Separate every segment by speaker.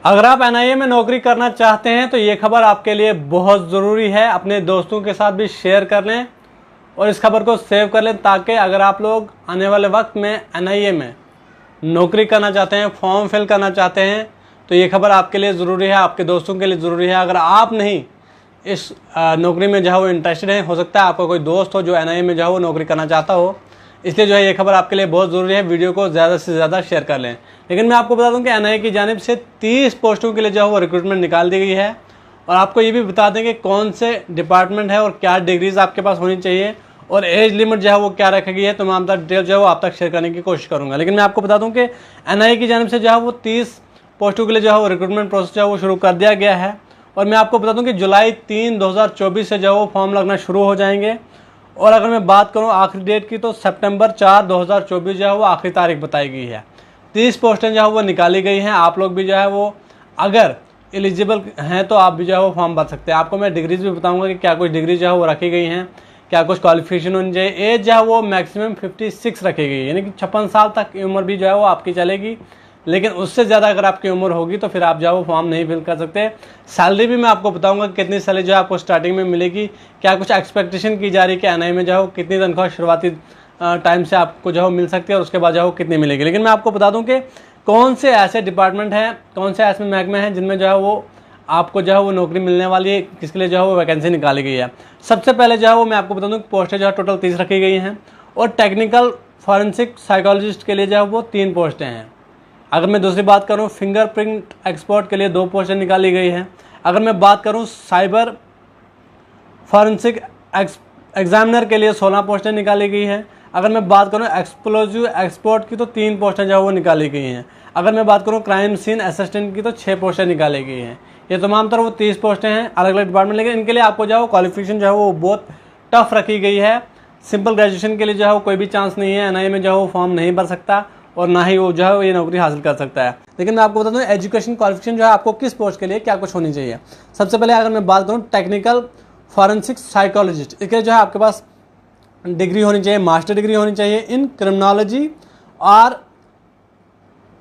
Speaker 1: अगर आप एनआईए में नौकरी करना चाहते हैं तो ये खबर आपके लिए बहुत ज़रूरी है। अपने दोस्तों के साथ भी शेयर कर लें और इस खबर को सेव कर लें, ताकि अगर आप लोग आने वाले वक्त में एनआईए में नौकरी करना चाहते हैं, फॉर्म फिल करना चाहते हैं, तो ये खबर आपके लिए ज़रूरी है, आपके दोस्तों के लिए ज़रूरी है। अगर आप नहीं इस नौकरी में जो है वो इंटरेस्टेड है, हो सकता है आपका कोई दोस्त हो जो एनआईए में जो है वो नौकरी करना चाहता हो, इसलिए जो है ये खबर आपके लिए बहुत ज़रूरी है। वीडियो को ज़्यादा से ज़्यादा शेयर कर लें। लेकिन मैं आपको बता दूं कि एनआईए की जानिब से 30 पोस्टों के लिए जो है वो रिक्रूटमेंट निकाल दी गई है, और आपको ये भी बता दें कि कौन से डिपार्टमेंट है और क्या डिग्रीज आपके पास होनी चाहिए और एज लिमिट जो है वो क्या रखी गई है। तो मैं आप तक डिटेल जो है वो आप तक शेयर करने की कोशिश करूँगा। लेकिन मैं आपको बता दूँ कि एनआईए की जानिब से जो है वो 30 पोस्टों के लिए जो है वो रिक्रूटमेंट प्रोसेस जो है वो शुरू कर दिया गया है। और मैं आपको बता दूँ कि जुलाई 3, 2024 से जो है वो फॉर्म लगना शुरू हो जाएंगे। और अगर मैं बात करूं आखिरी डेट की, तो सितंबर 4, 2024 जो है वो आखिरी तारीख बताई गई है। 30 पोस्टें जो है वो निकाली गई हैं। आप लोग भी जो है वो अगर एलिजिबल हैं तो आप भी जो है वो फॉर्म भर सकते हैं। आपको मैं डिग्रीज भी बताऊंगा कि क्या कुछ डिग्री जो है वो रखी गई हैं, क्या कुछ क्वालिफिकेशन होनी चाहिए। एज जो है वो मैक्सिमम 56 रखी गई है, यानी कि 56 साल तक की उम्र भी जो है वो आपकी चलेगी। लेकिन उससे ज़्यादा अगर आपकी उम्र होगी तो फिर आप जो है वो फॉर्म नहीं फिल कर सकते। सैलरी भी मैं आपको बताऊंगा कितनी सैलरी जो है आपको स्टार्टिंग में मिलेगी, क्या कुछ एक्सपेक्टेशन की जा रही है कि एनआईए में जो है वो कितनी तनख्वाह शुरुआती टाइम से आपको जो है मिल सकती है और उसके बाद जो है वो कितनी मिलेगी। लेकिन मैं आपको बता दूं कि कौन से ऐसे डिपार्टमेंट हैं, कौन से ऐसे महकमे हैं जिनमें जो है वो आपको जो है वो नौकरी मिलने वाली है, किसके लिए जो है वो वैकेंसी निकाली गई है। सबसे पहले जो है वो मैं आपको बता दूँ कि पोस्टें जो है टोटल 30 रखी गई हैं, और टेक्निकल फॉरेंसिक साइकोलॉजिस्ट के लिए जो है वो 3 पोस्टें हैं। अगर मैं दूसरी बात करूं, फिंगरप्रिंट एक्सपर्ट के लिए 2 पोस्टें निकाली गई हैं। अगर मैं बात करूं साइबर फॉरेंसिक एग्जामिनर के लिए 16 पोस्टें निकाली गई हैं। अगर मैं बात करूं एक्सप्लोजिव एक्सपर्ट की तो 3 पोस्टें जो है वो निकाली गई हैं। अगर मैं बात करूं क्राइम सीन असिस्टेंट की तो 6 पोस्टें निकाली गई हैं। ये तमाम तरह वो 30 पोस्टें हैं अलग अलग डिपार्टमेंट। लेकिन इनके लिए आपको जो है वो क्वालिफिकेशन जो है वो बहुत टफ रखी गई है। सिंपल ग्रेजुएशन के लिए जो है वो कोई भी चांस नहीं है। एनआईए में जो है वो फॉर्म नहीं भर सकता और ना ही वो जो है ये नौकरी हासिल कर सकता है। लेकिन मैं आपको बता दूं एजुकेशन क्वालिफिकेशन जो है आपको किस पोस्ट के लिए क्या कुछ होनी चाहिए। सबसे पहले अगर मैं बात करूं टेक्निकल फॉरेंसिक साइकोलॉजिस्ट, इसके लिए जो है आपके पास डिग्री होनी चाहिए, मास्टर डिग्री होनी चाहिए इन क्रिमिनोलॉजी और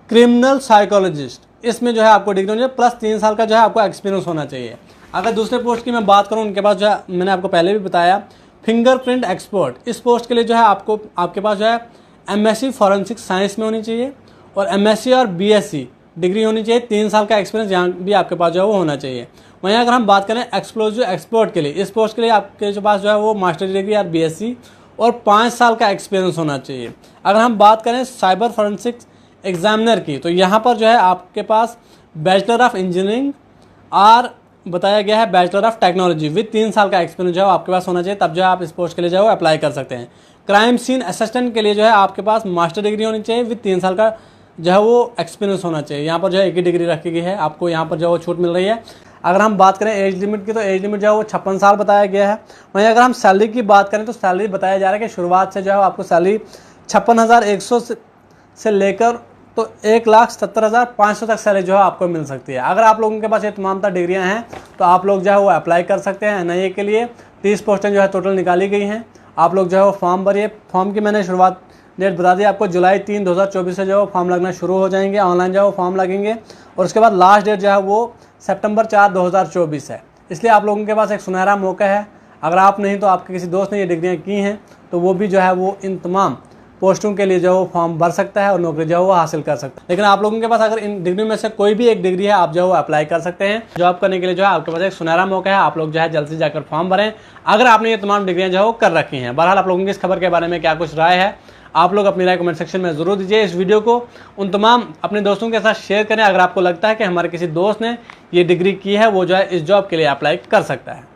Speaker 1: क्रिमिनल साइकोलॉजिस्ट। इसमें जो है आपको डिग्री होनी चाहिए, प्लस 3 साल का जो है आपको एक्सपीरियंस होना चाहिए। अगर दूसरे पोस्ट की मैं बात करूँ, उनके पास जो है मैंने आपको पहले भी बताया फिंगरप्रिंट एक्सपर्ट, इस पोस्ट के लिए जो है आपके पास जो है एमएससी फॉरेंसिक साइंस में होनी चाहिए और एमएससी और बीएससी डिग्री होनी चाहिए। 3 साल का एक्सपीरियंस यहाँ भी आपके पास जो है वो होना चाहिए। वहीं अगर हम बात करें एक्सप्लोजिव एक्सपर्ट के लिए, इस पोस्ट के लिए आपके पास जो है वो मास्टर डिग्री और बीएससी और 5 साल का एक्सपीरियंस होना चाहिए। अगर हम बात करें साइबर फॉरेंसिक एग्जामिनर की, तो यहाँ पर जो है आपके पास बैचलर ऑफ इंजीनियरिंग और बताया गया है बैचलर ऑफ टेक्नोलॉजी विद 3 साल का एक्सपीरियंस जो है आपके पास होना चाहिए, तब जो है आप इस पोस्ट के लिए जो है वो अप्लाई कर सकते हैं। क्राइम सीन असिस्टेंट के लिए जो है आपके पास मास्टर डिग्री होनी चाहिए विद 3 साल का जो है वो एक्सपीरियंस होना चाहिए। यहाँ पर जो है एक ही डिग्री रखी गई है, आपको यहाँ पर जो है वो छूट मिल रही है। अगर हम बात करें एज लिमिट की, तो एज लिमिट जो है वो 56 साल बताया गया है। वहीं अगर हम सैलरी की बात करें तो सैलरी बताया जा रहा है कि शुरुआत से जो है आपको सैलरी 56,100 से लेकर तो 1,70,500 तक सैलरी जो है आपको मिल सकती है। अगर आप लोगों के पास ये तमाम तरह डिग्रियाँ हैं तो आप लोग जो है वो अप्लाई कर सकते हैं एनआईए के लिए। 30 पोस्टें जो है टोटल निकाली गई हैं। आप लोग जो है वो फॉर्म भरिए। फॉर्म की मैंने शुरुआत डेट बता दी आपको, जुलाई 3, 2024 से जो है फॉर्म लगना शुरू हो जाएंगे। ऑनलाइन जो है वो फॉर्म लगेंगे और उसके बाद लास्ट डेट जो है वो सितंबर 4, 2024 है। इसलिए आप लोगों के पास एक सुनहरा मौका है। अगर आप नहीं तो आपके किसी दोस्त ने ये डिग्रियाँ की हैं तो वो भी जो है वो इन तमाम पोस्टों के लिए जो है वो फॉर्म भर सकता है और नौकरी जो है वो हासिल कर सकता है। लेकिन आप लोगों के पास अगर इन डिग्री में से कोई भी एक डिग्री है, आप जो है वो अप्लाई कर सकते हैं। जॉब करने के लिए जो है आपके पास एक सुनहरा मौका है। आप लोग जो है जल्द से जाकर फॉर्म भरें अगर आपने ये तमाम डिग्रियां जो है वो कर रखी हैं। बहरहाल आप लोगों की इस खबर के बारे में क्या कुछ राय है, आप लोग अपनी राय कमेंट सेक्शन में ज़रूर दीजिए। इस वीडियो को उन तमाम अपने दोस्तों के साथ शेयर करें अगर आपको लगता है कि हमारे किसी दोस्त ने ये डिग्री की है, वो जो है इस जॉब के लिए अप्लाई कर सकता है।